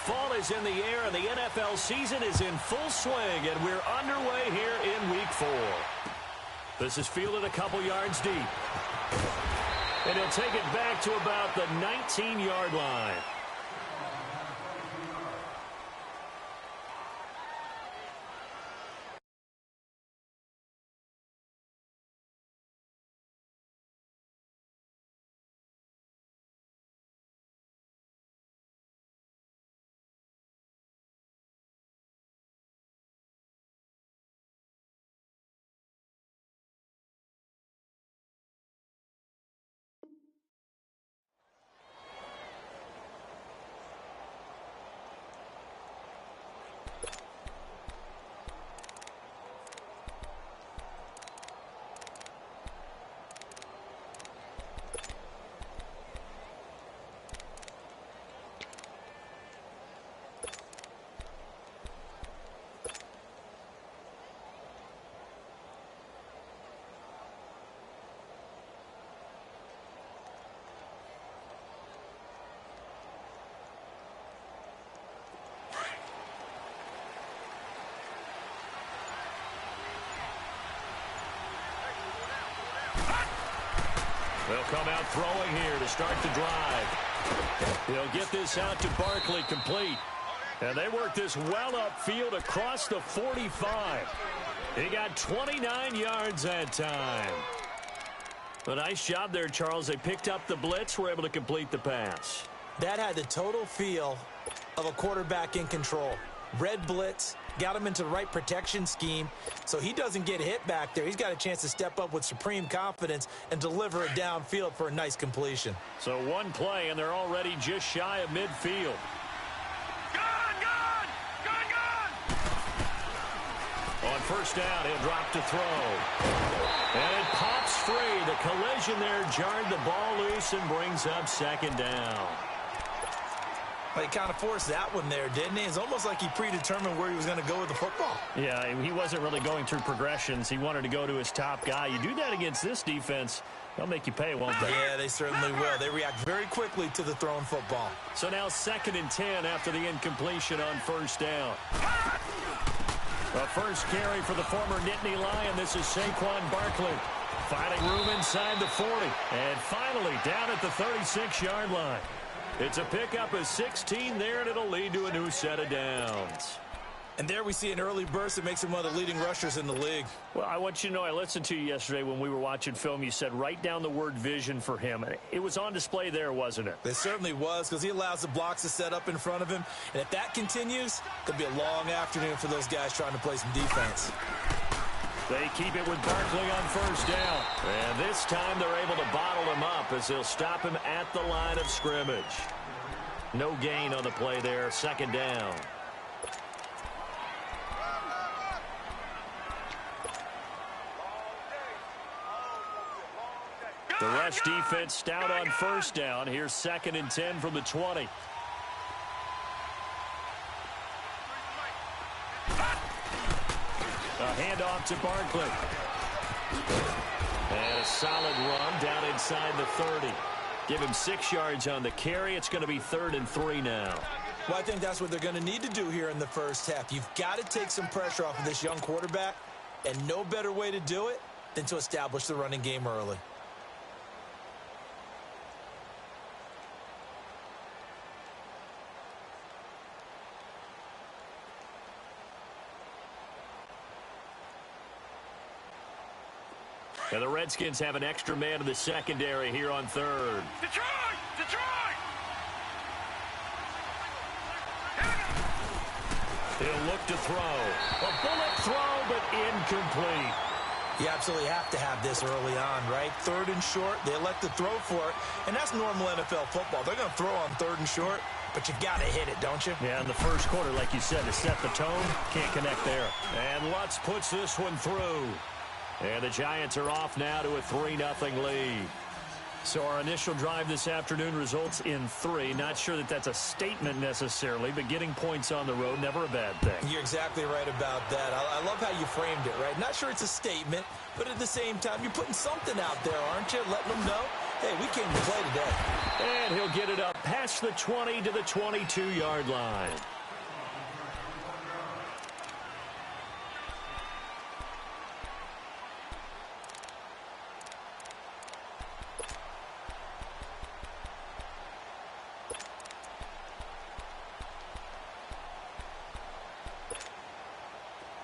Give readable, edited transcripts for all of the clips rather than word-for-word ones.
Fall is in the air, and the NFL season is in full swing, and we're underway here in Week 4. This is fielded a couple yards deep. And he'll take it back to about the 19-yard line. They'll come out throwing here to start the drive. He'll get this out to Barkley, complete. And they work this well upfield across the 45. He got 29 yards that time. A nice job there, Charles. They picked up the blitz, were able to complete the pass. That had the total feel of a quarterback in control. Red blitz, got him into the right protection scheme, so he doesn't get hit back there. He's got a chance to step up with supreme confidence and deliver it downfield for a nice completion. So one play, and they're already just shy of midfield. Gone! On first down, he'll drop to throw. And it pops free. The collision there jarred the ball loose and brings up second down. He kind of forced that one there, didn't he? It's almost like he predetermined where he was going to go with the football. Yeah, he wasn't really going through progressions. He wanted to go to his top guy. You do that against this defense, they'll make you pay, won't they? Yeah, they certainly will. They react very quickly to the thrown football. So now 2nd and 10 after the incompletion on first down. The first carry for the former Nittany Lion. This is Saquon Barkley. Finding room inside the 40. And finally down at the 36-yard line. It's a pickup of 16 there, and it'll lead to a new set of downs. And there we see an early burst that makes him one of the leading rushers in the league. Well, I want you to know, I listened to you yesterday when we were watching film. You said write down the word vision for him. It was on display there, wasn't it? It certainly was, because he allows the blocks to set up in front of him. And if that continues, it'll be a long afternoon for those guys trying to play some defense. They keep it with Barkley on first down. And this time they're able to bottle him up as they'll stop him at the line of scrimmage. No gain on the play there, second down. The rush defense stout on first down. Here's 2nd and 10 from the 20. A handoff to Barkley. And a solid run down inside the 30. Give him 6 yards on the carry. It's going to be 3rd and 3 now. Well, I think that's what they're going to need to do here in the first half. You've got to take some pressure off of this young quarterback, and no better way to do it than to establish the running game early. And the Redskins have an extra man in the secondary here on 3rd. Detroit! He'll look to throw. A bullet throw, but incomplete. You absolutely have to have this early on, right? 3rd and short, they elect to throw for it, and that's normal NFL football. They're going to throw on 3rd and short, but you've got to hit it, don't you? Yeah, in the first quarter, like you said, to set the tone, can't connect there. And Lutz puts this one through. And the Giants are off now to a 3-0 lead. So our initial drive this afternoon results in 3. Not sure that that's a statement necessarily, but getting points on the road, never a bad thing. You're exactly right about that. I love how you framed it, right? Not sure it's a statement, but at the same time, you're putting something out there, aren't you? Letting them know hey, we came to play today. And he'll get it up past the 20 to the 22-yard line.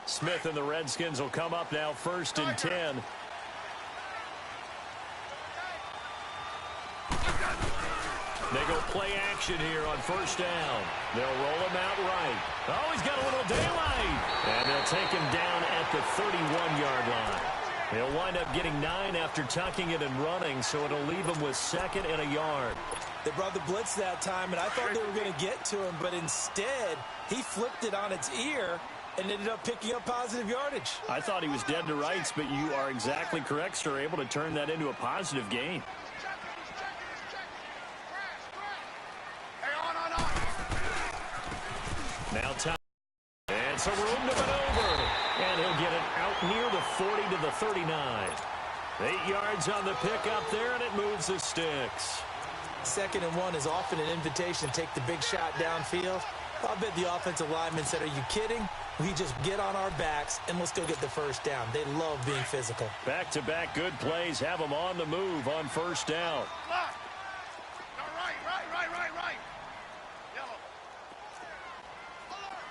Smith and the Redskins will come up now 1st and 10. They go play action here on 1st down. They'll roll him out right. Oh, he's got a little daylight. And they'll take him down at the 31-yard line. He'll wind up getting 9 after tucking it and running, so it'll leave him with 2nd and a yard. They brought the blitz that time, and I thought they were going to get to him, but instead he flipped it on its ear and ended up picking up positive yardage. I thought he was dead to rights, but you are exactly correct, sir. Able to turn that into a positive gain. Now time. And some room to maneuver. And he'll get it out near the 40 to the 39. 8 yards on the pickup there, and it moves the sticks. 2nd and 1 is often an invitation to take the big shot downfield. I'll bet the offensive lineman said, are you kidding? We just get on our backs and let's go get the 1st down. They love being physical. Back-to-back good plays have them on the move on 1st down. Right. Yellow.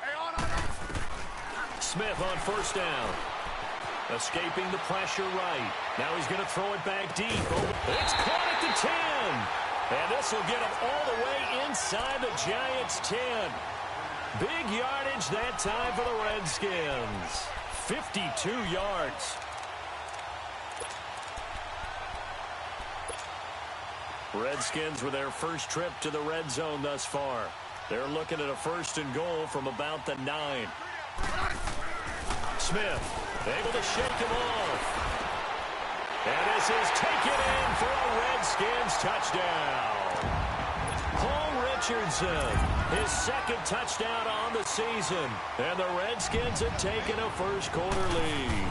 Hey, on. Smith on 1st down. Escaping the pressure right. Now he's going to throw it back deep. It's caught at the 10. And this will get him all the way inside the Giants' 10. Big yardage that time for the Redskins. 52 yards. Redskins with their first trip to the red zone thus far. They're looking at a 1st and goal from about the 9. Smith able to shake him off. And this is taken in for a Redskins touchdown. Paul Richardson, his 2nd touchdown on the season. And the Redskins have taken a first-quarter lead.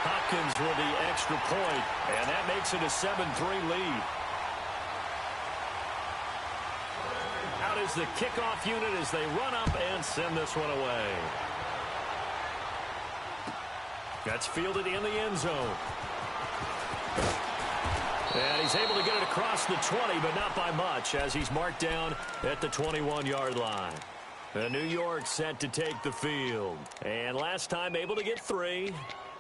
Hopkins with the extra point, and that makes it a 7-3 lead. Out is the kickoff unit as they run up and send this one away. That's fielded in the end zone. And he's able to get it across the 20, but not by much, as he's marked down at the 21-yard line. New York set to take the field. And last time able to get 3.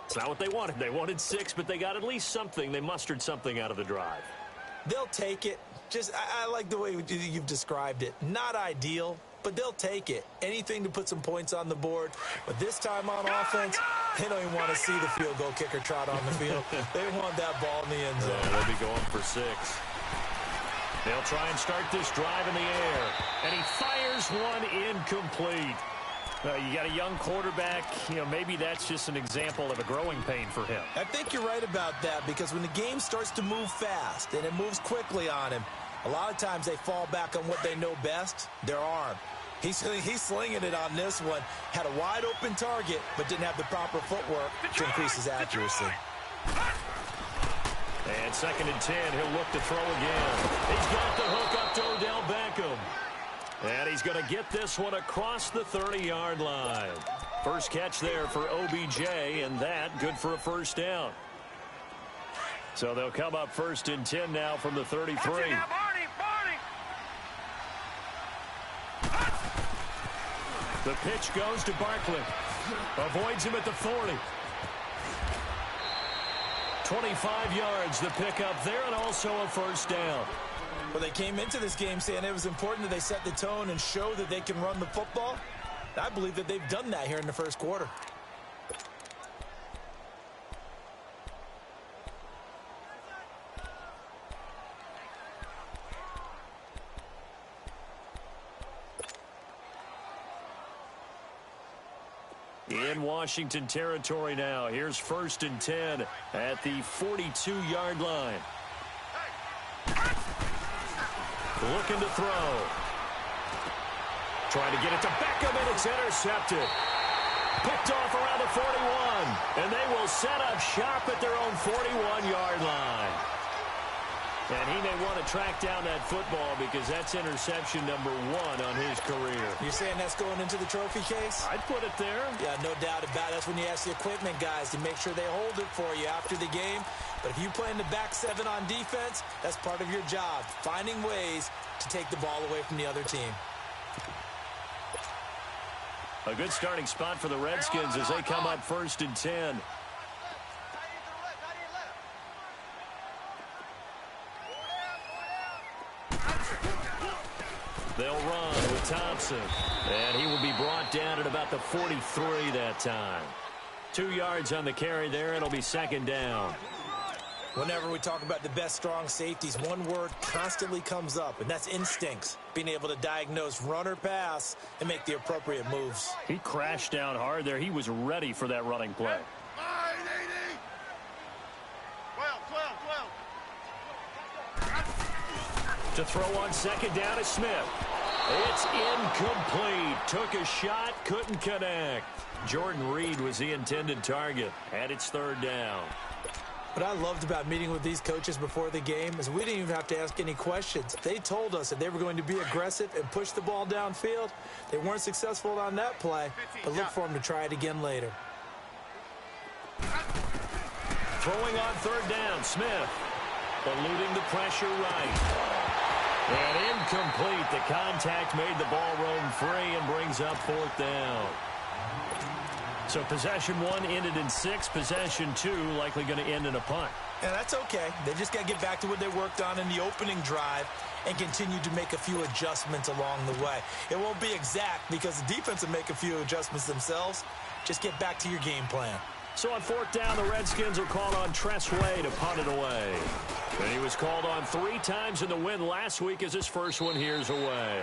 It's not what they wanted. They wanted 6, but they got at least something. They mustered something out of the drive. They'll take it. I like the way you've described it. Not ideal, but they'll take it. Anything to put some points on the board. But this time on offense, they don't even want to see the field goal kicker trot on the field. They want that ball in the end zone. They'll be going for 6. They'll try and start this drive in the air. And he fires one incomplete. You got a young quarterback. Maybe that's just an example of a growing pain for him. I think you're right about that, because when the game starts to move fast and it moves quickly on him, a lot of times they fall back on what they know best, their arm. He's slinging it on this one. Had a wide open target, but didn't have the proper footwork to increase his accuracy. And 2nd and 10, he'll look to throw again. He's got the hook up to Odell Beckham. And he's going to get this one across the 30-yard line. First catch there for OBJ, and that good for a 1st down. So they'll come up 1st and 10 now from the 33. The pitch goes to Barkley. Avoids him at the 40. 25 yards the pickup there, and also a 1st down. Well, they came into this game saying it was important that they set the tone and show that they can run the football. I believe that they've done that here in the 1st quarter. In Washington territory now. Here's 1st and 10 at the 42-yard line. Looking to throw. Trying to get it to Beckham, and it's intercepted. Picked off around the 41. And they will set up shop at their own 41-yard line. And he may want to track down that football because that's interception number 1 on his career. You're saying that's going into the trophy case? I'd put it there. Yeah, no doubt about it. That's when you ask the equipment guys to make sure they hold it for you after the game. But if you play in the back 7 on defense, that's part of your job, finding ways to take the ball away from the other team. A good starting spot for the Redskins as they come up 1st and 10. They'll run with Thompson. And he will be brought down at about the 43 that time. 2 yards on the carry there. It'll be 2nd down. Whenever we talk about the best strong safeties, one word constantly comes up, and that's instincts. Being able to diagnose run or pass and make the appropriate moves. He crashed down hard there. He was ready for that running play. 12. To throw on 2nd down is Smith. It's incomplete. Took a shot, couldn't connect. Jordan Reed was the intended target. And it's 3rd down. What I loved about meeting with these coaches before the game is we didn't even have to ask any questions. They told us that they were going to be aggressive and push the ball downfield. They weren't successful on that play, but look for them to try it again later. Throwing on 3rd down, Smith. Eluding the pressure right. And incomplete. The contact made the ball roam free and brings up 4th down. So possession 1 ended in 6. Possession 2 likely going to end in a punt. And that's okay. They just got to get back to what they worked on in the opening drive and continue to make a few adjustments along the way. It won't be exact because the defense will make a few adjustments themselves. Just get back to your game plan. So on 4th down, the Redskins will call on Tress Way to punt it away. And he was called on 3 times in the win last week as his first one here's away.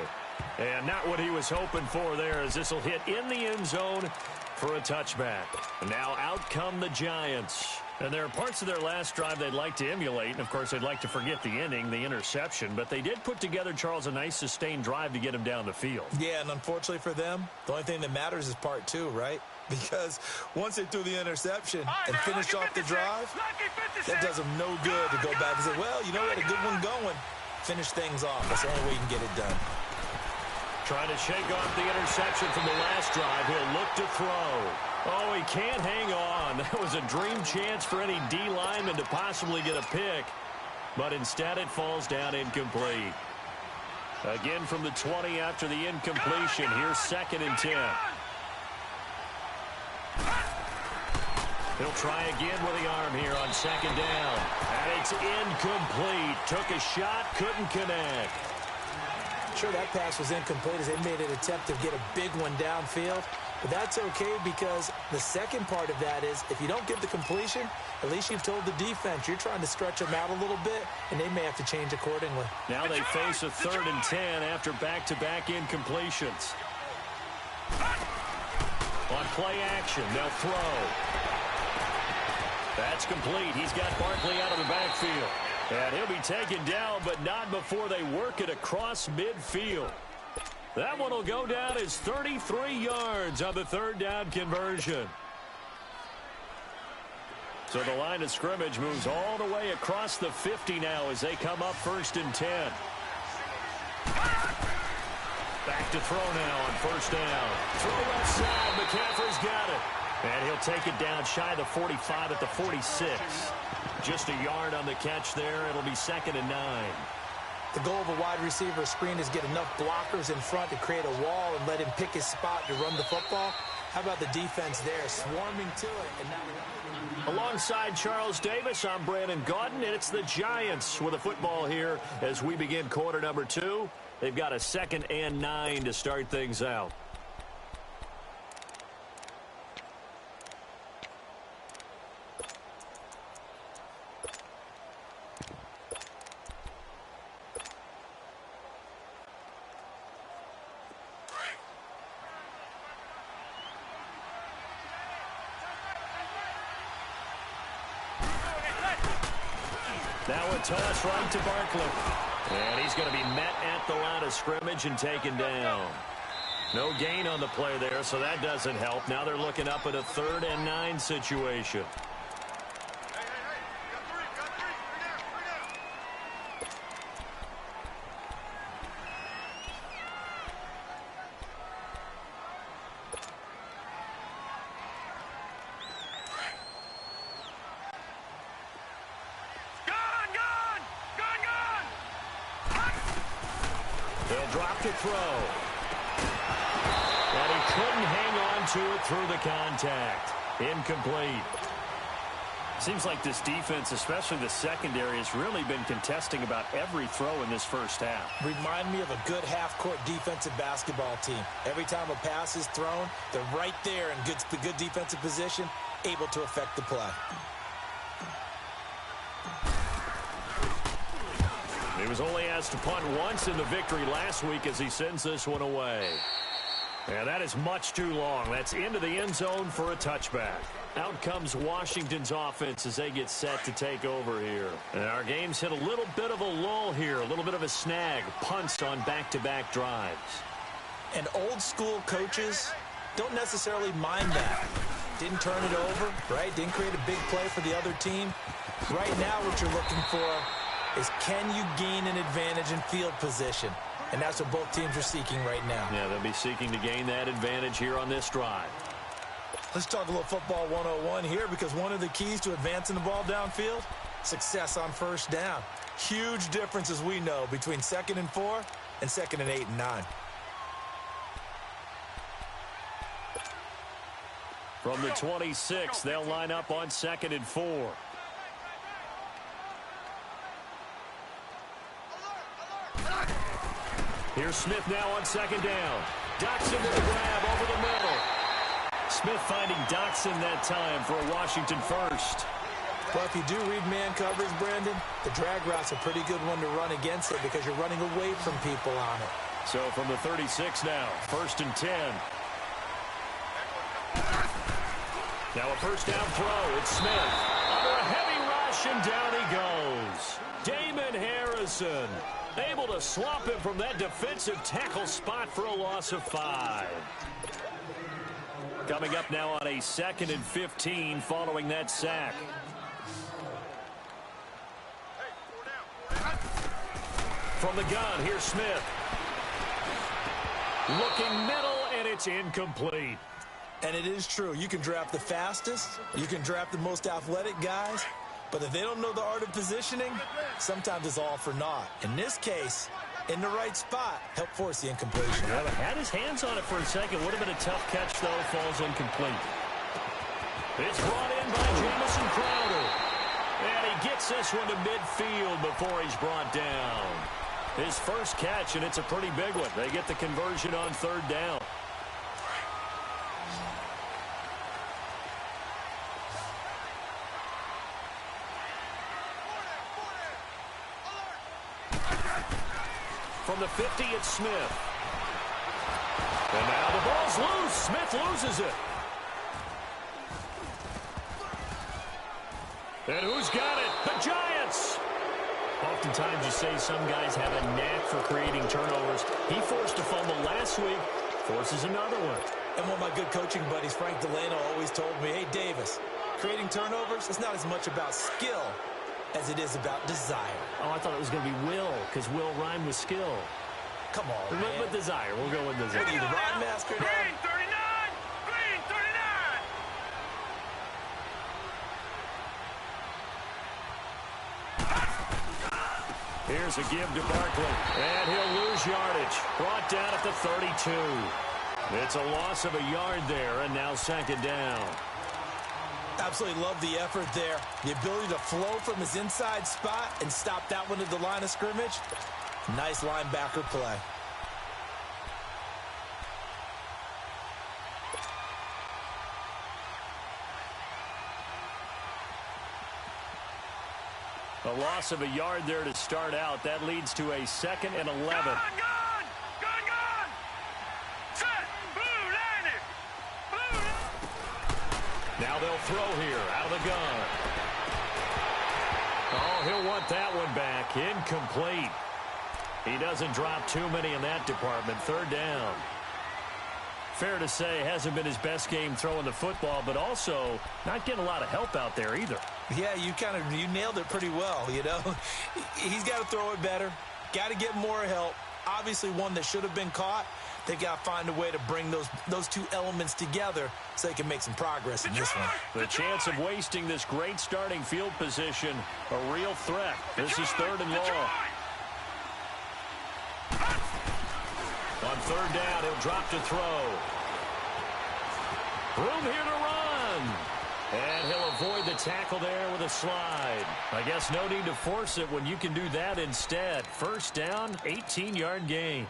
And not what he was hoping for there as this will hit in the end zone for a touchback. And now out come the Giants. And there are parts of their last drive they'd like to emulate. And, of course, they'd like to forget the ending, the interception. But they did put together, Charles, a nice sustained drive to get him down the field. Yeah, and unfortunately for them, the only thing that matters is part 2, right? Because once they threw the interception and finished off the drive, that does them no good to go back and say, well, you know, we had a good one going. Finish things off. That's the only way you can get it done. Trying to shake off the interception from the last drive. He'll look to throw. Oh, he can't hang on. That was a dream chance for any D lineman to possibly get a pick. But instead it falls down incomplete. Again from the 20 after the incompletion. Here's 2nd and 10. He'll try again with the arm here on 2nd down. And it's incomplete. Took a shot, couldn't connect. Sure, that pass was incomplete as they made an attempt to get a big one downfield. But that's okay because the second part of that is if you don't get the completion, at least you've told the defense you're trying to stretch them out a little bit, and they may have to change accordingly. Now they face a 3rd and 10 after back-to-back incompletions. On play action, they'll throw. That's complete. He's got Barkley out of the backfield. And he'll be taken down, but not before they work it across midfield. That one will go down as 33 yards on the 3rd down conversion. So the line of scrimmage moves all the way across the 50 now as they come up 1st and 10. Back to throw now on 1st down. Throw left side. McCaffrey's got it. And he'll take it down shy of the 45 at the 46. Just a yard on the catch there. It'll be 2nd and 9. The goal of a wide receiver screen is get enough blockers in front to create a wall and let him pick his spot to run the football. How about the defense there, swarming to it? And now alongside Charles Davis, I'm Brandon Gaudin, and it's the Giants with a football here as we begin quarter number 2. They've got a 2nd and 9 to start things out. Now a toss right to Barkley. And he's going to be met at the line of scrimmage and taken down. No gain on the play there, so that doesn't help. Now they're looking up at a 3rd and 9 situation. They'll drop to throw. And he couldn't hang on to it through the contact. Incomplete. Seems like this defense, especially the secondary, has really been contesting about every throw in this first half. Remind me of a good half-court defensive basketball team. Every time a pass is thrown, they're right there in the good defensive position, able to affect the play. He was only asked to punt once in the victory last week as he sends this one away. And that is much too long. That's into the end zone for a touchback. Out comes Washington's offense as they get set to take over here. And our game's hit a little bit of a lull here, a little bit of a snag. Punts on back-to-back drives. And old-school coaches don't necessarily mind that. Didn't turn it over, right? Didn't create a big play for the other team. Right now what you're looking for is, can you gain an advantage in field position? And that's what both teams are seeking right now. Yeah, they'll be seeking to gain that advantage here on this drive. Let's talk a little football 101 here, because one of the keys to advancing the ball downfield, success on first down. Huge difference, as we know, between 2nd and 4 and 2nd and 8 and 9. From the 26, they'll line up on 2nd and 4. Here's Smith now on 2nd down. Doxson with the grab over the middle. Smith finding Doxson that time for a Washington first. Well, if you do read man coverage, Brandon, the drag route's a pretty good one to run against it because you're running away from people on it. So from the 36 now, 1st and 10. Now a first down throw. It's Smith. Under a heavy rush, and down he goes. Damon Harrison able to swap him from that defensive tackle spot for a loss of 5. Coming up now on a 2nd and 15 following that sack. From the gun, here's Smith. Looking middle, and it's incomplete. And it is true. You can draft the fastest. You can draft the most athletic guys. But if they don't know the art of positioning, sometimes it's all for naught. In this case, in the right spot, help force the incompletion. Well, had his hands on it for a second. Would have been a tough catch, though. Falls incomplete. It's brought in by Jamison Crowder. And he gets this one to midfield before he's brought down. His first catch, and it's a pretty big one. They get the conversion on 3rd down. From the 50, it's Smith. And now the ball's loose. Smith loses it. And who's got it? The Giants. Oftentimes you say some guys have a knack for creating turnovers. He forced a fumble last week, forces another one. And one of my good coaching buddies, Frank Delano, always told me, hey, Davis, creating turnovers, it's not as much about skill as it is about desire. Oh, I thought it was going to be will, because will rhymed with skill. Come on, man. With desire. We'll go with desire. What are you, the rod master now? Green 39! Green 39! Here's a give to Barkley. And he'll lose yardage. Brought down at the 32. It's a loss of a yard there, and now 2nd down. Absolutely love the effort there. The ability to flow from his inside spot and stop that one at the line of scrimmage. Nice linebacker play. A loss of a yard there to start out. That leads to a 2nd and 11. Gun! Set! Blue line it! Blue! Now they'll throw here out of the gun. Oh, he'll want that one back. Incomplete. He doesn't drop too many in that department. 3rd down. fair to say hasn't been his best game throwing the football, but also not getting a lot of help out there either. Yeah, you nailed it pretty well, you know. He's got to throw it better, got to get more help. Obviously one that should have been caught. They got to find a way to bring those two elements together so they can make some progress in this one. The chance of wasting this great starting field position, a real threat. This is 3rd and long. On 3rd down, he'll drop to throw. Room here to run. And he'll avoid the tackle there with a slide. I guess no need to force it when you can do that instead. 1st down, 18-yard gain.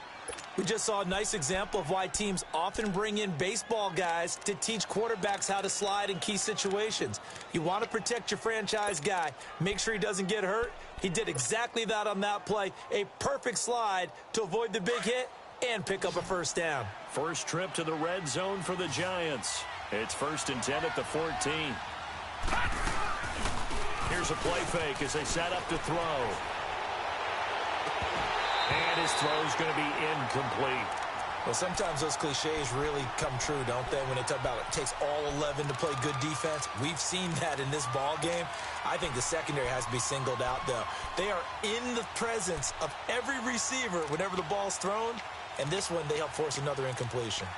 We just saw a nice example of why teams often bring in baseball guys to teach quarterbacks how to slide in key situations. You want to protect your franchise guy. Make sure he doesn't get hurt. He did exactly that on that play. A perfect slide to avoid the big hit and pick up a 1st down. First trip to the red zone for the Giants. It's 1st and 10 at the 14. Here's a play fake as they set up to throw. And his throw's going to be incomplete. Well, sometimes those cliches really come true, don't they? When they talk about it takes all 11 to play good defense. We've seen that in this ball game. I think the secondary has to be singled out, though. They are in the presence of every receiver whenever the ball's thrown. And this one, they help force another incompletion.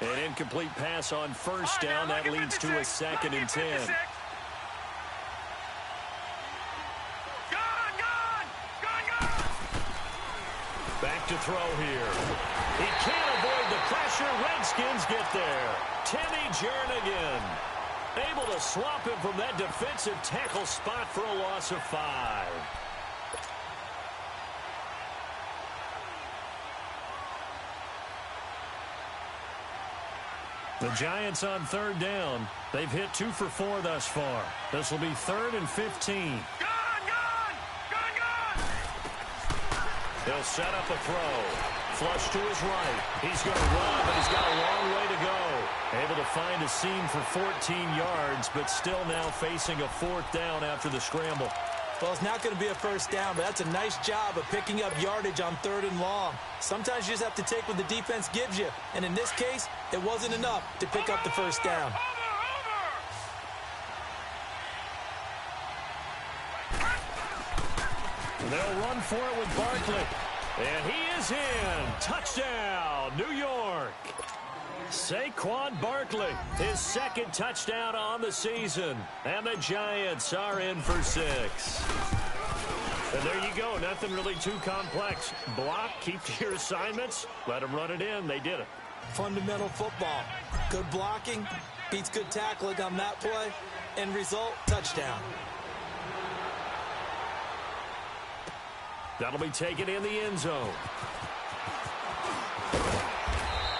An incomplete pass on 1st down. That leads to a 2nd and 10. Back to throw here. He can't avoid the pressure. Redskins get there. Timmy Jernigan able to swap him from that defensive tackle spot for a loss of 5. The Giants on 3rd down. They've hit 2 for 4 thus far. This will be 3rd and 15. He'll set up a throw. Flush to his right. He's going to run, but he's got a long way to go. Able to find a seam for 14 yards, but still now facing a 4th down after the scramble. Well, it's not going to be a 1st down, but that's a nice job of picking up yardage on 3rd and long. Sometimes you just have to take what the defense gives you. And in this case, it wasn't enough to pick up the 1st down. They'll run for it with Barkley. And he is in. Touchdown, New York. Saquon Barkley, his 2nd touchdown on the season. And the Giants are in for 6. And there you go. Nothing really too complex. Block, keep to your assignments, let them run it in. They did it. Fundamental football. Good blocking beats good tackling on that play. End result, touchdown. That'll be taken in the end zone.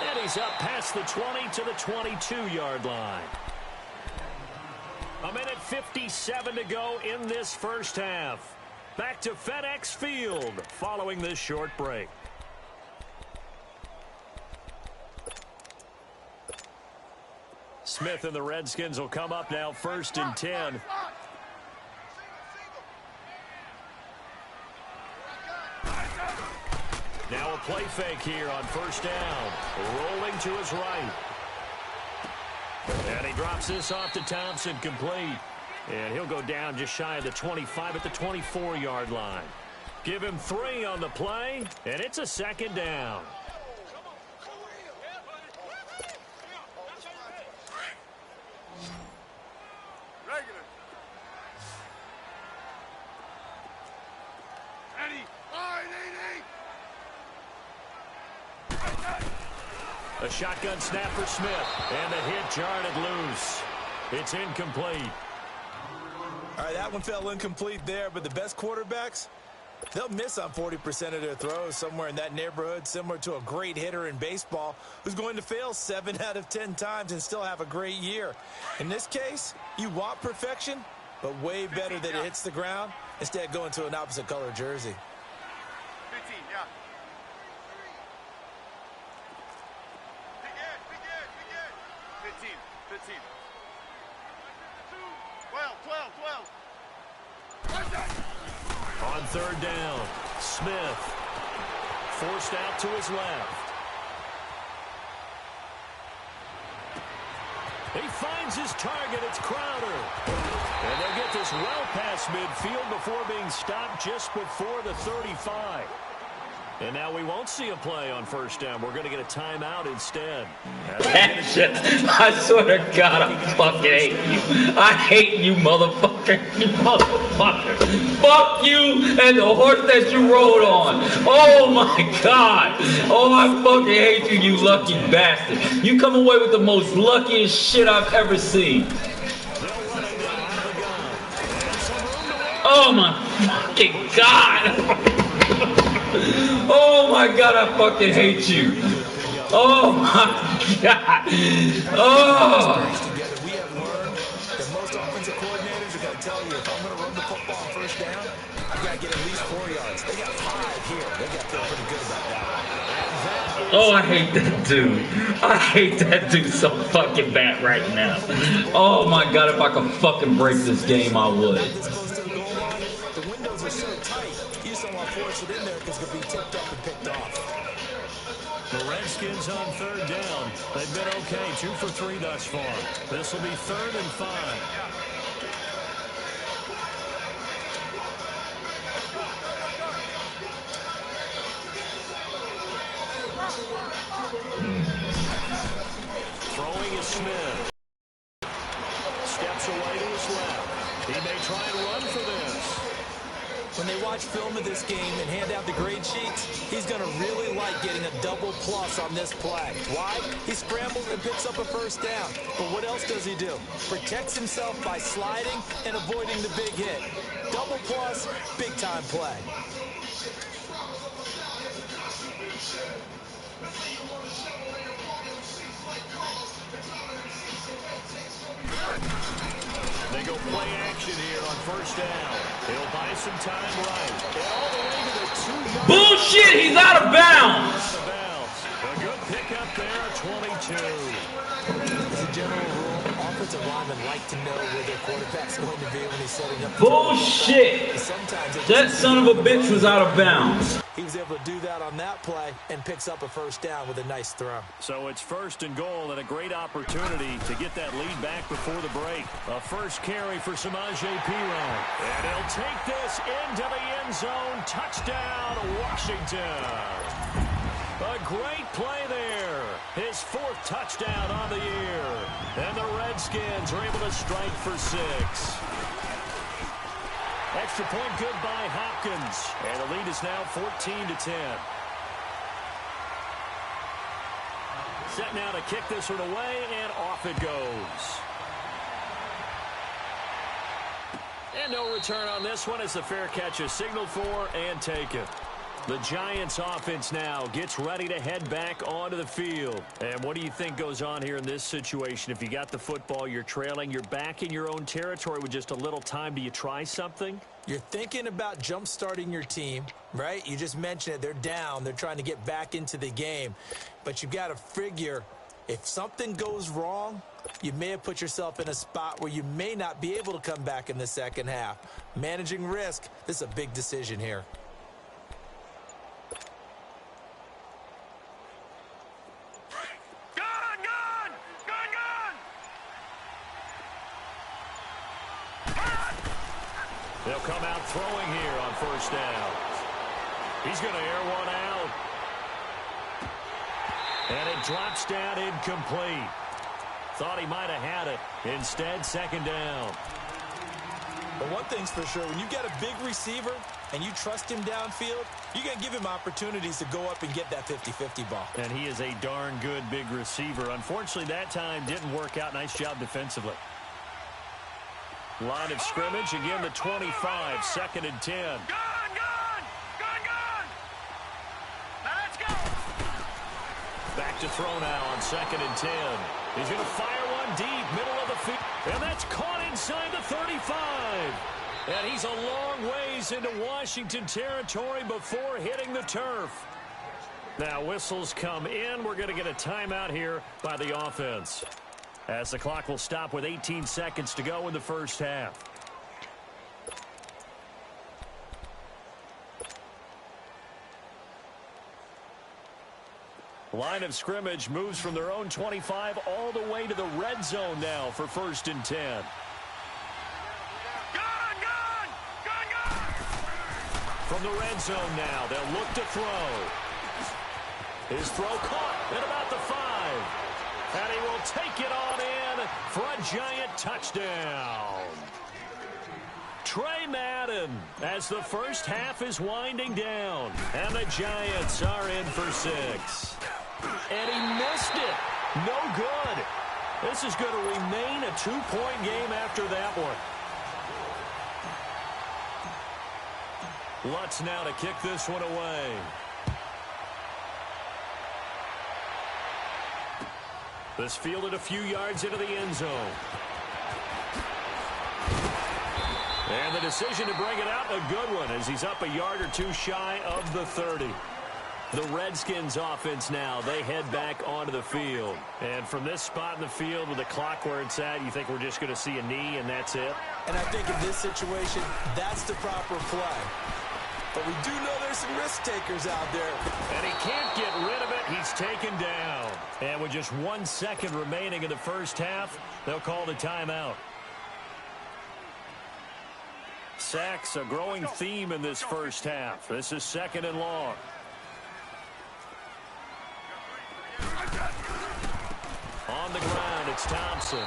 And he's up past the 20 to the 22-yard line. 1:57 to go in this 1st half. Back to FedEx Field following this short break. Smith and the Redskins will come up now 1st and 10. Now a play fake here on 1st down. Rolling to his right. And he drops this off to Thompson, complete. And he'll go down just shy of the 25 at the 24-yard line. Give him 3 on the play, and it's a 2nd down. A shotgun snap for Smith, and the hit jarred it loose. It's incomplete. All right, that one fell incomplete there, but the best quarterbacks, they'll miss on 40% of their throws, somewhere in that neighborhood, similar to a great hitter in baseball who's going to fail 7 out of 10 times and still have a great year. In this case, you want perfection, but way better that it hits the ground instead of going to an opposite color jersey. 15, yeah. 15. 12. On third down, Smith forced out to his left. He finds his target. It's Crowder. And they'll get this well past midfield before being stopped just before the 35. And now we won't see a play on first down. We're going to get a timeout instead. That shit, I swear to God, I fucking hate you. I hate you, motherfucker. You motherfucker. Fuck you and the horse that you rode on. Oh, my God. Oh, I fucking hate you, you lucky bastard. You come away with the most luckiest shit I've ever seen. Oh, my fucking God. Oh my God, I fucking hate you. Oh my God. Oh. We have learned that most offensive coordinators are going to tell you, if I'm going to run the football on first down, I've got to get at least 4 yards. They got 5 here. They got to feel pretty good about that. Oh, I hate that dude. I hate that dude so fucking bad right now. Oh my God, if I could fucking break this game, I would. The windows are so tight. You just don't want to force it in there because it's going to be tipped up and picked off. The Redskins on third down. They've been okay, 2 for 3 thus far. This will be 3rd and 5. Throwing is Smith. Steps away to his left. He may try and run for this. When they watch film of this game and hand out the grade sheets, he's going to really like getting a double plus on this play. Why? He scrambles and picks up a first down. But what else does he do? Protects himself by sliding and avoiding the big hit. Double plus, big time play. They go play action here on first down. He'll buy some time right. And all the way to the 2-yard. Bullshit, he's out of bounds. A good pickup there, 22. As a general rule, offensive linemen like to know where their quarterback's going to be when he's setting up. Bullshit. That son of a bitch was out of bounds. He was able to do that on that play and picks up a first down with a nice throw. So it's 1st and goal and a great opportunity to get that lead back before the break. A first carry for Samaje Perine. And he'll take this into the end zone. Touchdown, Washington. A great play there. His 4th touchdown on the year. And the Redskins are able to strike for 6. Extra point good by Hopkins. And the lead is now 14-10. Set now to kick this one away, and off it goes. And no return on this one as the fair catch is signaled for and taken. The Giants offense now gets ready to head back onto the field. And what do you think goes on here in this situation? If you got the football, you're trailing, you're back in your own territory with just a little time. Do you try something? You're thinking about jump-starting your team, right? You just mentioned it. They're down. They're trying to get back into the game. But you've got to figure if something goes wrong, you may have put yourself in a spot where you may not be able to come back in the second half. Managing risk, this is a big decision here. They'll come out throwing here on first down. He's going to air one out. And it drops down incomplete. Thought he might have had it. Instead, 2nd down. But one thing's for sure, when you got a big receiver and you trust him downfield, you're going to give him opportunities to go up and get that 50-50 ball. And he is a darn good big receiver. Unfortunately, that time didn't work out. Nice job defensively. Line of scrimmage, again the 25, 2nd and 10. Gun! Now let's go! Back to throw now on 2nd and 10. He's going to fire one deep, middle of the field. And that's caught inside the 35. And he's a long ways into Washington territory before hitting the turf. Now whistles come in. We're going to get a timeout here by the offense, as the clock will stop with 18 seconds to go in the first half. Line of scrimmage moves from their own 25 all the way to the red zone now for 1st and 10. Gun! From the red zone now, they'll look to throw. His throw caught at about the 5. And he will take it on in for a giant touchdown. Trey Madden as the first half is winding down. And the Giants are in for 6. And he missed it. No good. This is going to remain a 2-point game after that one. Lutz now to kick this one away. This fielded a few yards into the end zone. And the decision to bring it out, a good one, as he's up a yard or two shy of the 30. The Redskins offense now, they head back onto the field. And from this spot in the field with the clock where it's at, you think we're just going to see a knee and that's it? And I think in this situation, that's the proper play. But we do know there's some risk takers out there. And he can't get rid of it. He's taken down. And with just 1 second remaining in the first half, they'll call the timeout. Sacks, a growing theme in this first half. This is 2nd and long. On the ground, it's Thompson.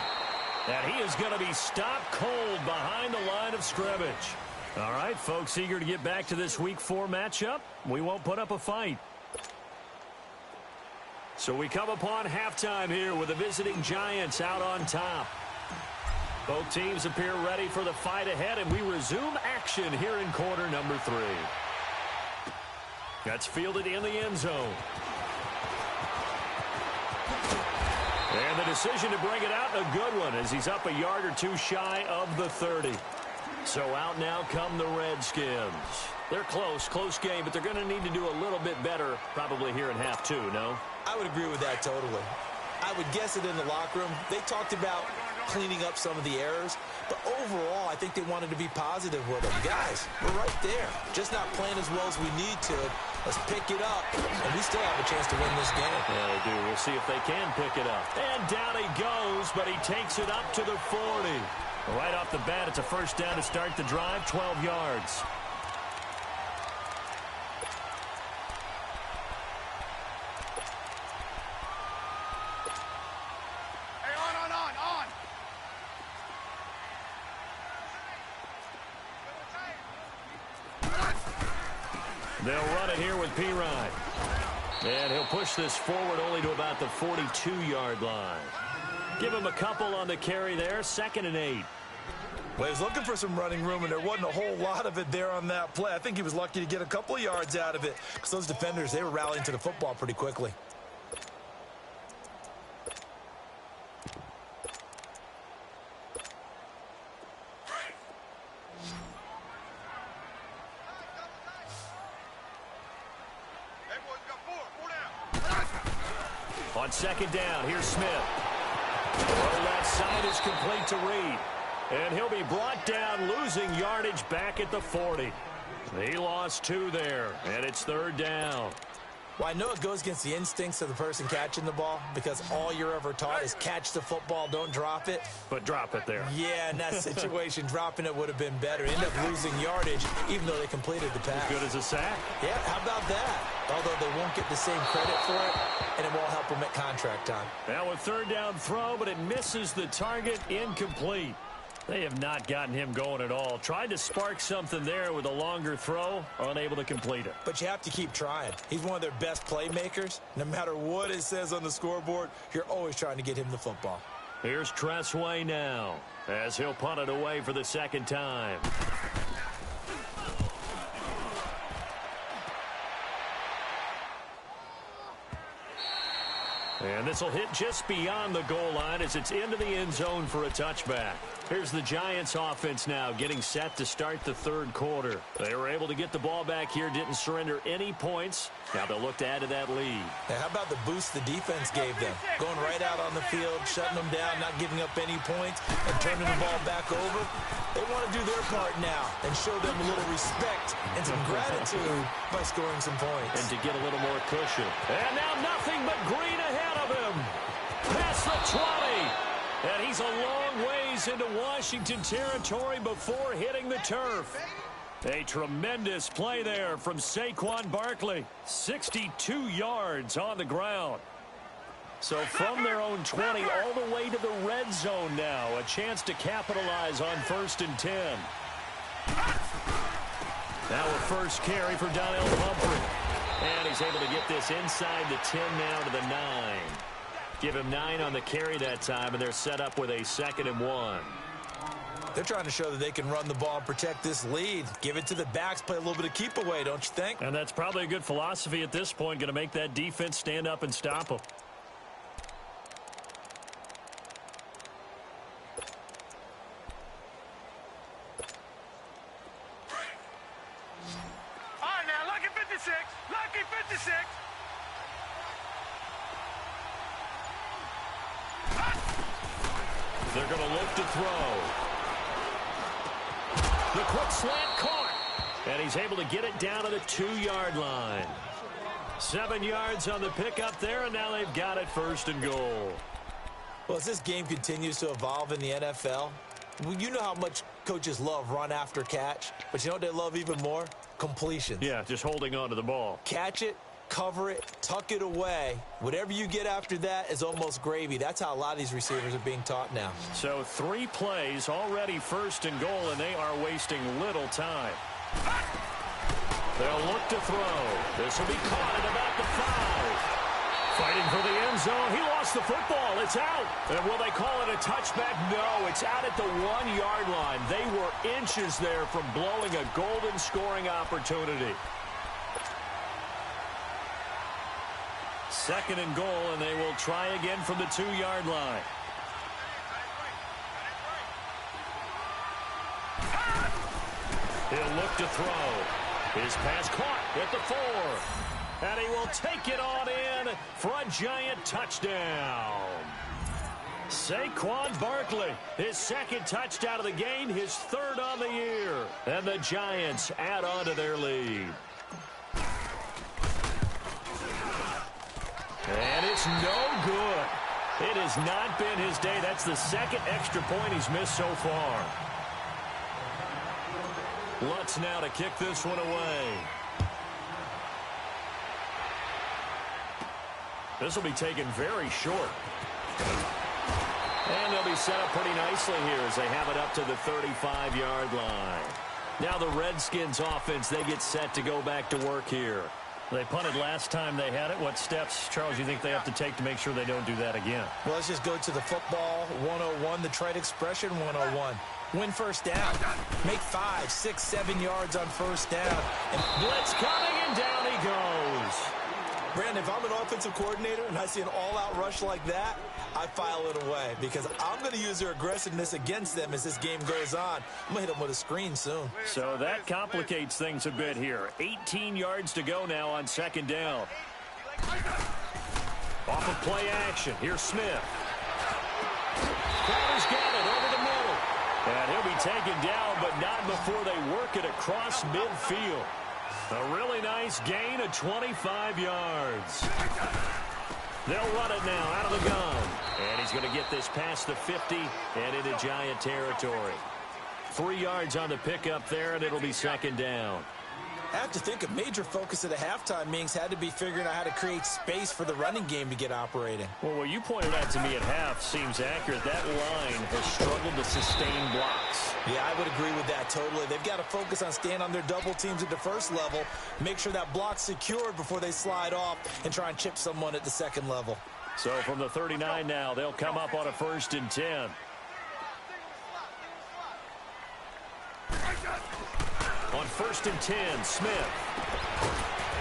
And he is going to be stopped cold behind the line of scrimmage. All right, folks, eager to get back to this Week 4 matchup. We won't put up a fight. So we come upon halftime here with the visiting Giants out on top. Both teams appear ready for the fight ahead, and we resume action here in quarter number 3. That's fielded in the end zone. And the decision to bring it out, a good one, as he's up a yard or two shy of the 30. So out now come the Redskins. They're close game, but they're going to need to do a little bit better probably here in half 2, no? I would agree with that totally. I would guess it in the locker room. They talked about cleaning up some of the errors, but overall, I think they wanted to be positive with them. Guys, we're right there. Just not playing as well as we need to. Let's pick it up, and we still have a chance to win this game. Yeah, they do. We'll see if they can pick it up. And down he goes, but he takes it up to the 40. Right off the bat, it's a first down to start the drive, 12 yards. Hey, on. They'll run it here with Pirine. And he'll push this forward only to about the 42-yard line. Give him a couple on the carry there, 2nd and 8. Well, he was looking for some running room, and there wasn't a whole lot of it there on that play. I think he was lucky to get a couple of yards out of it because those defenders, they were rallying to the football pretty quickly. On 2nd down, here's Smith. Throw left side is complete to Reed. And he'll be brought down, losing yardage back at the 40. He lost 2 there, and it's 3rd down. Well, I know it goes against the instincts of the person catching the ball because all you're ever taught is catch the football, don't drop it. But drop it there. Yeah, in that situation, dropping it would have been better. End up losing yardage, even though they completed the pass. As good as a sack? Yeah, how about that? Although they won't get the same credit for it, and it won't help them at contract time. Now a 3rd down throw, but it misses the target, incomplete. They have not gotten him going at all. Tried to spark something there with a longer throw, unable to complete it. But you have to keep trying. He's one of their best playmakers. No matter what it says on the scoreboard, you're always trying to get him the football. Here's Tressway now, as he'll punt it away for the 2nd time. And this will hit just beyond the goal line as it's into the end zone for a touchback. Here's the Giants offense now getting set to start the third quarter. They were able to get the ball back here, didn't surrender any points. Now they'll look to add to that lead. Now, how about the boost the defense gave them? Going right out on the field, shutting them down, not giving up any points, and turning the ball back over. They want to do their part now and show them a little respect and some gratitude by scoring some points. And to get a little more cushion. And now nothing but green ahead of him. Past the 20. And he's a long ways into Washington territory before hitting the turf. A tremendous play there from Saquon Barkley. 62 yards on the ground. So from their own 20 all the way to the red zone now. A chance to capitalize on 1st and 10. Now a first carry for Donnell Humphrey. And he's able to get this inside the 10 now to the 9. Give him 9 on the carry that time, and they're set up with a 2nd and 1. They're trying to show that they can run the ball and protect this lead. Give it to the backs, play a little bit of keep away, don't you think? And that's probably a good philosophy at this point, going to make that defense stand up and stop them. All right, now, lucky 56. Lucky 56. They're going to look to throw. The quick slant caught. And he's able to get it down to the 2-yard line. 7 yards on the pickup there, and now they've got it 1st and goal. Well, as this game continues to evolve in the NFL, you know how much coaches love run after catch, but you know what they love even more? Completions. Yeah, just holding on to the ball. Catch it, cover it, tuck it away. Whatever you get after that is almost gravy. That's how a lot of these receivers are being taught now. So 3 plays, already 1st and goal, and they are wasting little time. They'll look to throw. This will be caught at about the 5. Fighting for the end zone. He lost the football. It's out. And will they call it a touchback? No, it's out at the 1-yard line. They were inches there from blowing a golden scoring opportunity. 2nd and goal, and they will try again from the 2-yard line. He'll look to throw. His pass caught at the 4. And he will take it on in for a Giant touchdown. Saquon Barkley, his 2nd touchdown of the game, his 3rd on the year. And the Giants add on to their lead. And it's no good. It has not been his day. That's the 2nd extra point he's missed so far. Lutz now to kick this one away. This will be taken very short. And they'll be set up pretty nicely here as they have it up to the 35-yard line. Now the Redskins offense, they get set to go back to work here. They punted last time they had it. What steps, Charles, you think they have to take to make sure they don't do that again? Well, let's just go to the football 101, the trade expression 101. Win 1st down. Make 5, 6, 7 yards on 1st down. And blitz coming, and down he goes. Brandon, if I'm an offensive coordinator and I see an all-out rush like that, I file it away because I'm going to use their aggressiveness against them as this game goes on. I'm going to hit them with a screen soon. So that complicates things a bit here. 18 yards to go now on 2nd down. Off of play action. Here's Smith. Crowder's got it over the middle. And he'll be taken down, but not before they work it across midfield. A really nice gain of 25 yards. They'll run it now out of the gun. And he's going to get this past the 50 and into Giant territory. 3 yards on the pickup there, and it'll be 2nd down. I have to think a major focus of the halftime meetings had to be figuring out how to create space for the running game to get operating. Well, what you pointed out to me at half seems accurate. That line has struggled to sustain blocks. Yeah, I would agree with that totally. They've got to focus on staying on their double teams at the 1st level, make sure that block's secured before they slide off and try and chip someone at the 2nd level. So from the 39 now, they'll come up on a 1st and 10. On 1st and 10, Smith.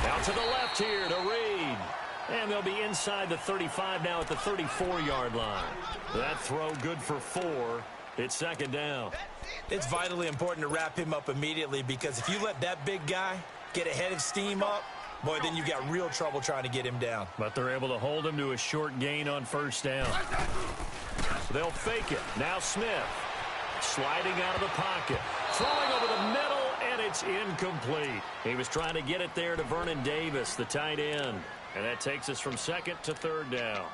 Out to the left here to Reed. And they'll be inside the 35 now at the 34-yard line. That throw good for 4. It's second down. It's vitally important to wrap him up immediately because if you let that big guy get a head of steam up, boy, then you've got real trouble trying to get him down. But they're able to hold him to a short gain on first down. They'll fake it. Now Smith sliding out of the pocket. Throwing over the middle, and it's incomplete. He was trying to get it there to Vernon Davis, the tight end. And that takes us from second to third down.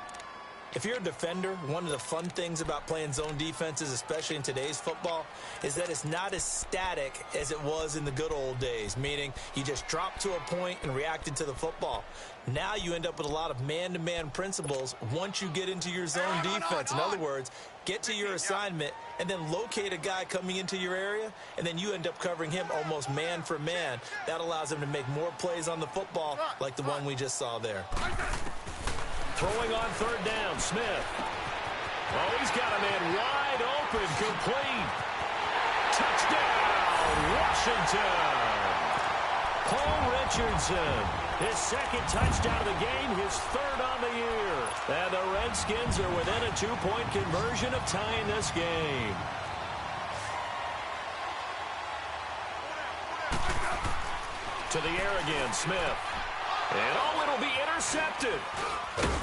If you're a defender, one of the fun things about playing zone defenses, especially in today's football, is that it's not as static as it was in the good old days, meaning you just dropped to a point and reacted to the football. Now you end up with a lot of man-to-man principles once you get into your zone defense. In other words, get to your assignment and then locate a guy coming into your area, and then you end up covering him almost man for man. That allows him to make more plays on the football like the one we just saw there. Throwing on third down, Smith. Oh, he's got a man wide open, complete. Touchdown, Washington. Paul Richardson, his second touchdown of the game, his third on the year. And the Redskins are within a 2-point conversion of tying this game. To the air again, Smith. And oh, it'll be intercepted.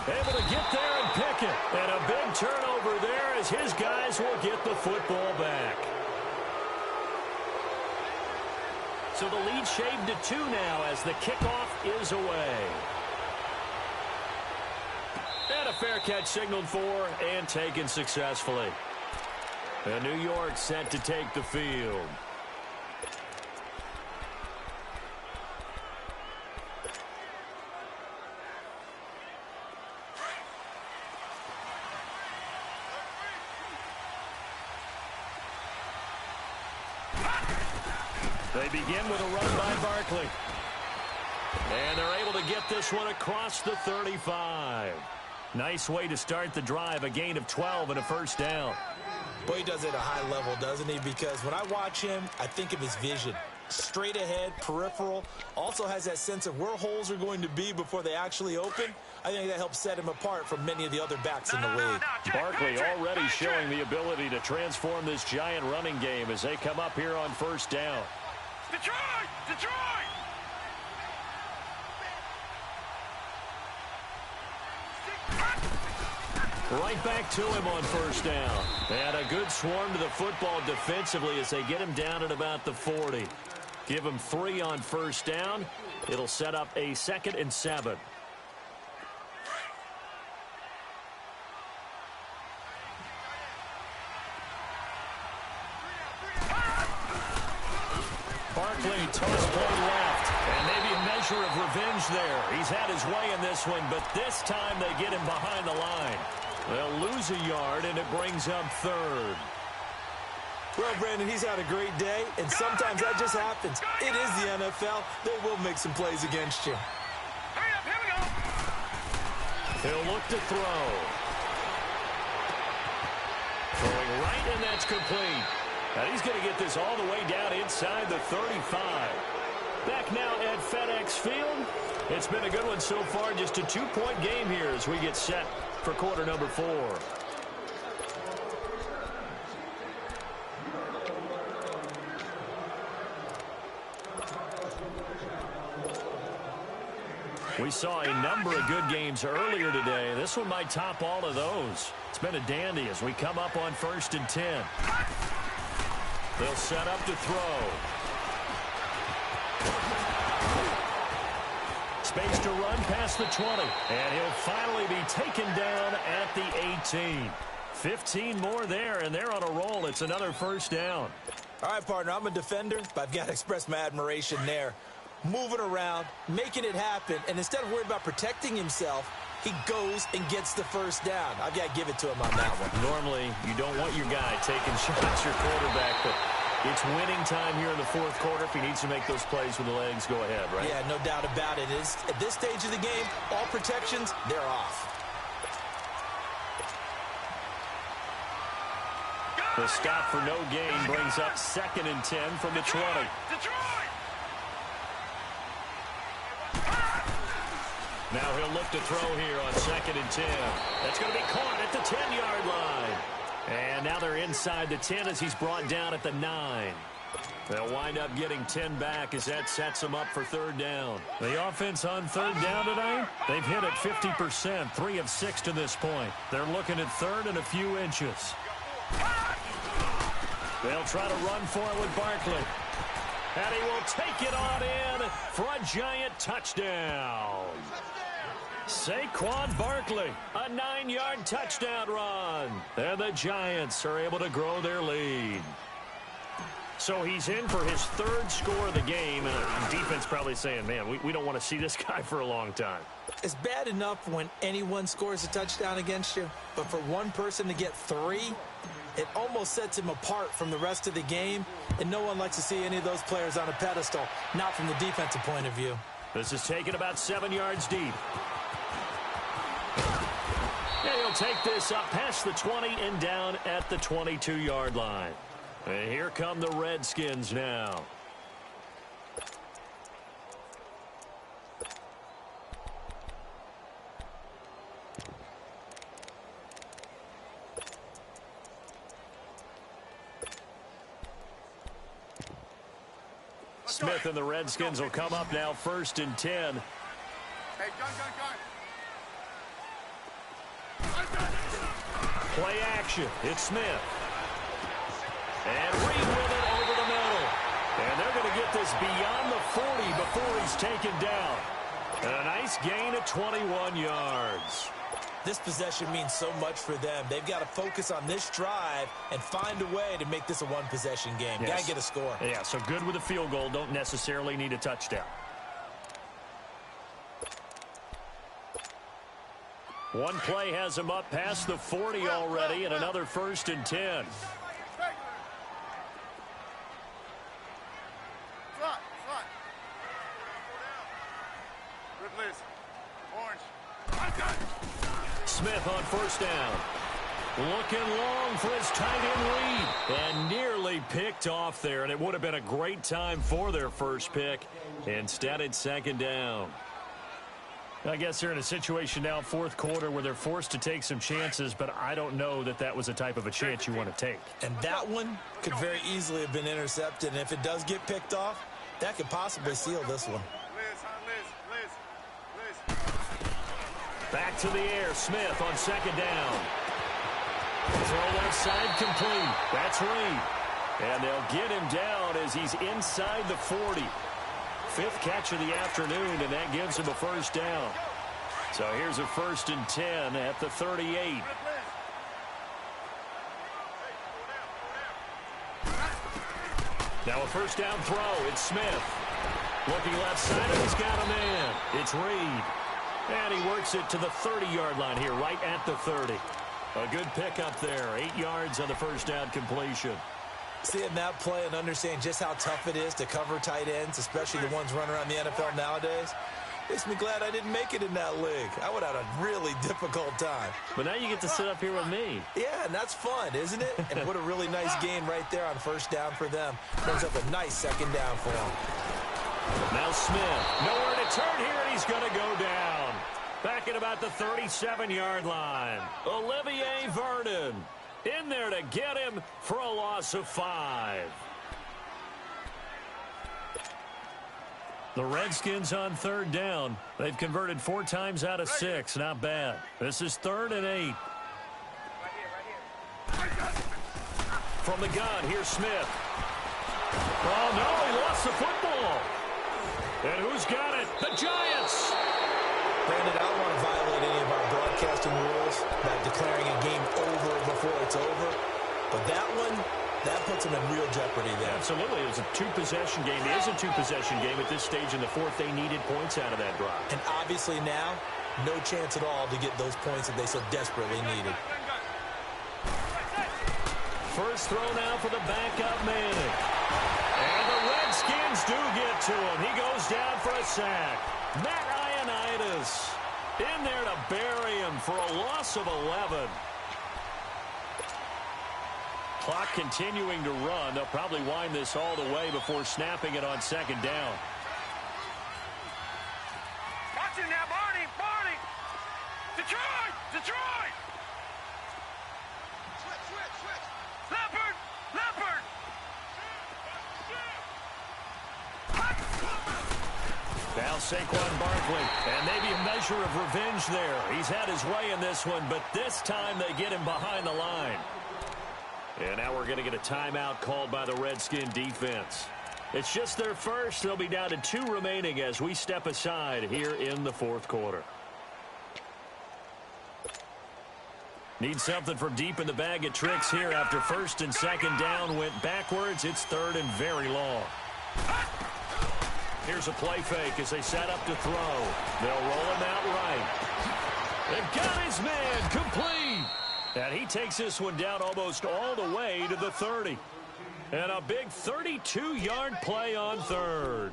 Able to get there and pick it. And a big turnover there as his guys will get the football back. So the lead shaved to 2 now as the kickoff is away. And a fair catch signaled for and taken successfully. And New York set to take the field. They begin with a run by Barkley. And they're able to get this one across the 35. Nice way to start the drive, a gain of 12 and a first down. Boy, he does it at a high level, doesn't he? Because when I watch him, I think of his vision. Straight ahead, peripheral, also has that sense of where holes are going to be before they actually open. I think that helps set him apart from many of the other backs in the league. Barkley already showing the ability to transform this giant running game as they come up here on first down. Detroit! Detroit! Right back to him on first down. And a good swarm to the football defensively as they get him down at about the 40. Give him 3 on first down. It'll set up a 2nd and 7. Barkley, toss play left. And maybe a measure of revenge there. He's had his way in this one, but this time they get him behind the line. They'll lose a yard, and it brings up 3rd. Well, Brandon, he's had a great day, and sometimes that just happens. It is the NFL. They will make some plays against you. Hurry up, here we go! He'll look to throw. Throwing right, and that's complete. And he's going to get this all the way down inside the 35. Back now at FedEx Field. It's been a good one so far. Just a 2-point game here as we get set for quarter number 4. We saw a number of good games earlier today. This one might top all of those. It's been a dandy as we come up on 1st and 10. They'll set up to throw. Space to run past the 20. And he'll finally be taken down at the 18. 15 more there, and they're on a roll. It's another first down. All right, partner, I'm a defender, but I've got to express my admiration there. Moving around, making it happen, and instead of worrying about protecting himself, he goes and gets the first down. I've got to give it to him on that one. Normally, you don't want your guy taking shots, your quarterback, but it's winning time here in the 4th quarter. If he needs to make those plays with the legs, go ahead, right? Yeah, no doubt about it. At this stage of the game, all protections, they're off. The stop for no gain brings up 2nd and 10 from the 20. Detroit! Now he'll look to throw here on 2nd and 10. That's going to be caught at the 10-yard line. And now they're inside the 10 as he's brought down at the 9. They'll wind up getting 10 back as that sets them up for third down. The offense on third down tonight, they've hit it 50%, 3 of 6 to this point. They're looking at third and a few inches. They'll try to run for it with Barkley. And he will take it on in for a giant touchdown. Saquon Barkley, a 9-yard touchdown run. And the Giants are able to grow their lead. So he's in for his third score of the game, and defense probably saying, man, we don't want to see this guy for a long time. It's bad enough when anyone scores a touchdown against you, but for one person to get 3, it almost sets him apart from the rest of the game, and no one likes to see any of those players on a pedestal, not from the defensive point of view. This is taken about 7 yards deep. And he'll take this up past the 20 and down at the 22-yard line. And here come the Redskins now. Smith and the Redskins will come up now 1st and 10. Hey, gun. Play action. It's Smith. And Reed with it over the middle. And they're going to get this beyond the 40 before he's taken down. And a nice gain of 21 yards. This possession means so much for them. They've got to focus on this drive and find a way to make this a one-possession game. Yes. Got to get a score. Yeah, so good with a field goal. Don't necessarily need a touchdown. One play has him up past the 40 already, and another 1st and 10. Smith on 1st down. Looking long for his tight end lead. And nearly picked off there, and it would have been a great time for their first pick. Instead, it's 2nd down. I guess they're in a situation now, 4th quarter, where they're forced to take some chances, but I don't know that that was a type of a chance you want to take. And that one could very easily have been intercepted, and if it does get picked off, that could possibly seal this one. Back to the air, Smith on 2nd down. Throw left side complete. That's Reed. And they'll get him down as he's inside the 40. 5th catch of the afternoon, and that gives him a 1st down. So here's a 1st and 10 at the 38. Now a 1st down throw. It's Smith. Looking left side, and he's got a man. It's Reed. And he works it to the 30-yard line here, right at the 30. A good pickup there. 8 yards on the 1st down completion. Seeing that play and understanding just how tough it is to cover tight ends, especially the ones running around the NFL nowadays, makes me glad I didn't make it in that league. I would have had a really difficult time. But now you get to sit up here with me. Yeah, and that's fun, isn't it? And what a really nice game right there on 1st down for them. Brings up a nice 2nd down for them. Now Smith, nowhere to turn here, and he's going to go down. Back at about the 37-yard line. Olivier Vernon in there to get him for a loss of 5. The Redskins on 3rd down. They've converted 4 times out of 6. Not bad. This is 3rd and 8. From the gun, here's Smith. Oh, no, he lost the football. And who's got it? The Giants. Brandon, I don't want to violate any of our broadcasting rules by declaring a game over before it's over. But that one, that puts them in real jeopardy there. Absolutely. It was a 2-possession game. It is a 2-possession game at this stage in the 4th. They needed points out of that drive. And obviously now, no chance at all to get those points that they so desperately needed. First throw now for the backup Manning. And the Redskins do get to him. He goes down for a sack. Matt Ioannidis in there to bury him for a loss of 11. Clock continuing to run. They'll probably wind this all the way before snapping it on 2nd down. Watch it now, Barney! Detroit! Switch! Now Saquon Barkley, and maybe a measure of revenge there. He's had his way in this one, but this time they get him behind the line. And now we're going to get a timeout called by the Redskin defense. It's just their first. They'll be down to 2 remaining as we step aside here in the fourth quarter. Need something from deep in the bag of tricks here after first and second down went backwards. It's third and very long. Here's a play fake as they set up to throw. They'll roll him out right. They've got his man complete. And he takes this one down almost all the way to the 30. And a big 32-yard play on third.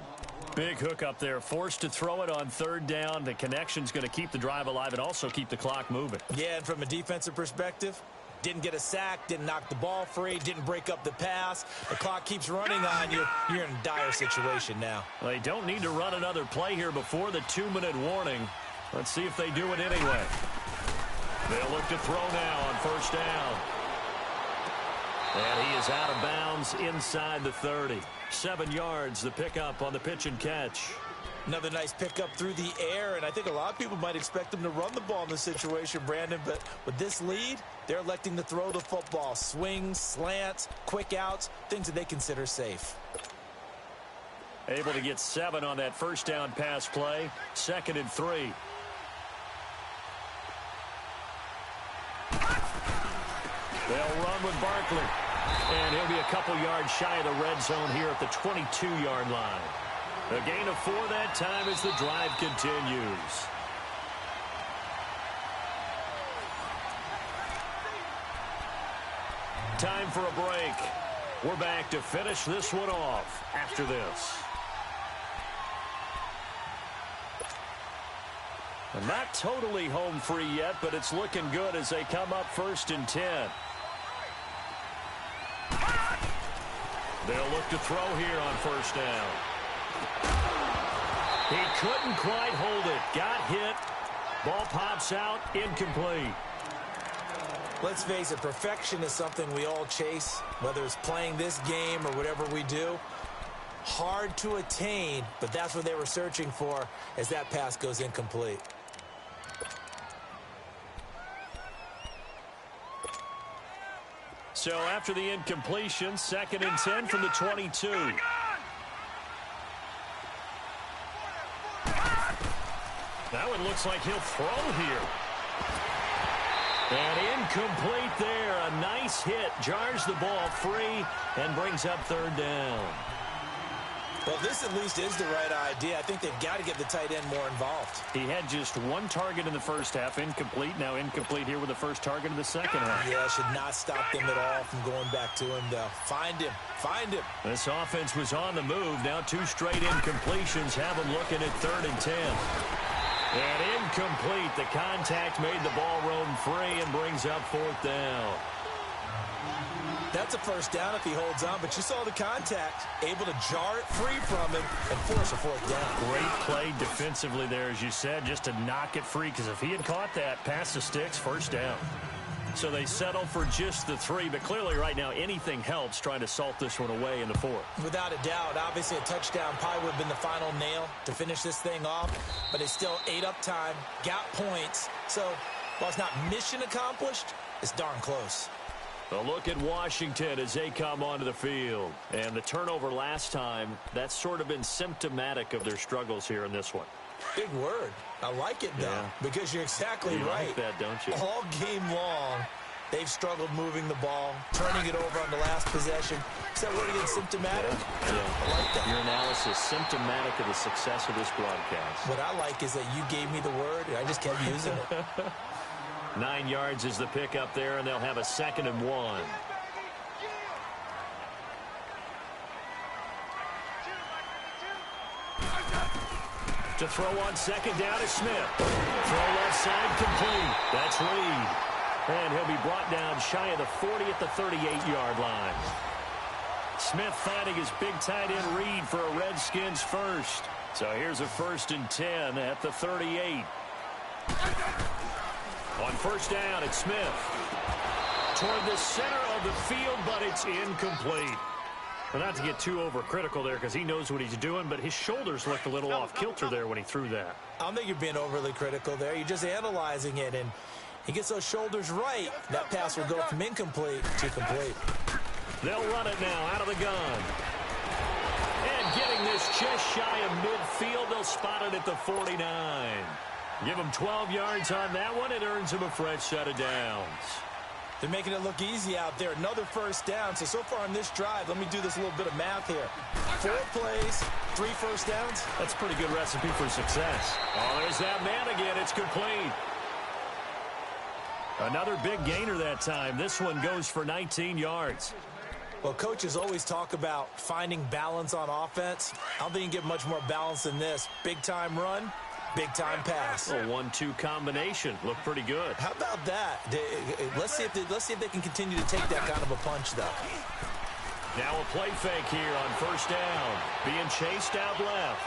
Big hook up there, forced to throw it on third down. The connection's going to keep the drive alive and also keep the clock moving. Yeah, and from a defensive perspective, didn't get a sack, didn't knock the ball free, didn't break up the pass. The clock keeps running on you. You're in a dire situation now. Well, they don't need to run another play here before the 2-minute warning. Let's see if they do it anyway. They'll look to throw now on first down. And he is out of bounds inside the 30. 7 yards, the pickup on the pitch and catch. Another nice pickup through the air, and I think a lot of people might expect them to run the ball in this situation, Brandon, but with this lead, they're electing to throw the football. Swings, slants, quick outs, things that they consider safe. Able to get 7 on that first down pass play. 2nd and 3. They'll run with Barkley. And he'll be a couple yards shy of the red zone here at the 22-yard line. A gain of 4 that time as the drive continues. Time for a break. We're back to finish this one off after this. And not totally home free yet, but it's looking good as they come up 1st and 10. They'll look to throw here on first down. He couldn't quite hold it. Got hit. Ball pops out. Incomplete. Let's face it, perfection is something we all chase, whether it's playing this game or whatever we do. Hard to attain, but that's what they were searching for as that pass goes incomplete. So after the incompletion, 2nd and 10 from the 22. That one looks like he'll throw here. And incomplete there. A nice hit. Jars the ball free and brings up 3rd down. Well, this at least is the right idea. I think they've got to get the tight end more involved. He had just 1 target in the first half, incomplete. Now incomplete here with the first target in the second half. Yeah, should not stop them at all from going back to him, though. Find him. Find him. This offense was on the move. Now 2 straight incompletions have them looking at 3rd and 10. And incomplete. The contact made the ball roam free and brings up 4th down. That's a first down if he holds on, but you saw the contact. Able to jar it free from him and force a 4th down. Great play defensively there, as you said, just to knock it free, because if he had caught that, past the sticks, first down. So they settle for just the 3, but clearly right now anything helps trying to salt this one away in the 4th. Without a doubt, obviously a touchdown probably would have been the final nail to finish this thing off, but they still ate up time, got points. So while it's not mission accomplished, it's darn close. A look at Washington as they come onto the field. And the turnover last time, that's sort of been symptomatic of their struggles here in this one. Big word. I like it, though, because you're exactly right. You like that, don't you? All game long, they've struggled moving the ball, turning it over on the last possession. Is that word again, symptomatic? Yeah. I like that. Your analysis, symptomatic of the success of this broadcast. What I like is that you gave me the word, and I just kept using it. 9 yards is the pickup there, and they'll have a 2nd and 1. To throw on 2nd down is Smith. Throw left side complete. That's Reed. And he'll be brought down shy of the 40 at the 38-yard line. Smith finding his big tight end Reed for a Redskins first. So here's a 1st and 10 at the 38. On first down, it's Smith. Toward the center of the field, but it's incomplete. Well, not to get too overcritical there because he knows what he's doing, but his shoulders looked a little off kilter there when he threw that. I don't think you're being overly critical there. You're just analyzing it, and he gets those shoulders right. That pass will go from incomplete to complete. They'll run it now out of the gun. And getting this just shy of midfield, they'll spot it at the 49. Give him 12 yards on that one. It earns him a fresh set of downs. They're making it look easy out there. Another first down. So far on this drive, let me do this little bit of math here. 4 plays, 3 first downs. That's a pretty good recipe for success. Oh, there's that man again. It's complete. Another big gainer that time. This one goes for 19 yards. Well, coaches always talk about finding balance on offense. I don't think you can get much more balance than this. Big-time run, big-time pass. A 1-2 combination. Looked pretty good. How about that? Let's see if they can continue to take that kind of a punch, though. Now a play fake here on first down. Being chased out left.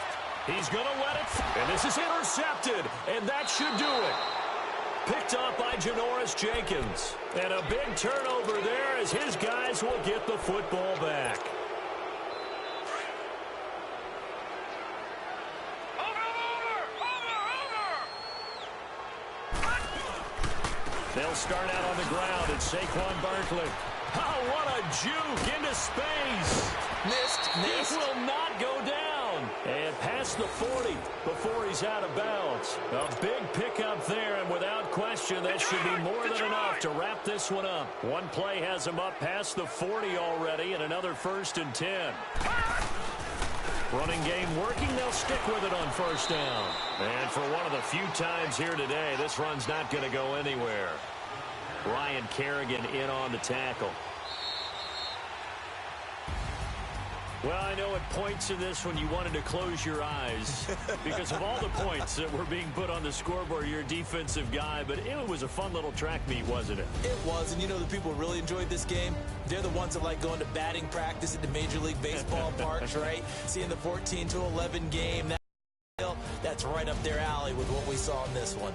He's going to let it. And this is intercepted. And that should do it. Picked up by Janoris Jenkins. And a big turnover there as his guys will get the football back. They'll start out on the ground. It's Saquon Barkley. Oh, what a juke into space. Missed. He will not go down. And past the 40 before he's out of bounds. A big pickup there, and without question, that should be more than enough to wrap this one up. One play has him up past the 40 already, and another 1st and 10. Running game working. They'll stick with it on first down. And for one of the few times here today, this run's not going to go anywhere. Ryan Kerrigan in on the tackle. Well, I know at points in this when you wanted to close your eyes because of all the points that were being put on the scoreboard. You're a defensive guy, but it was a fun little track meet, wasn't it? It was, and you know the people who really enjoyed this game? They're the ones that like going to batting practice at the Major League Baseball parks, right? Seeing the 14-11 game, that's right up their alley with what we saw in this one.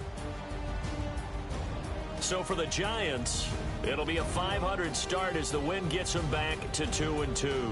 So for the Giants, it'll be a .500 start as the win gets them back to 2-2.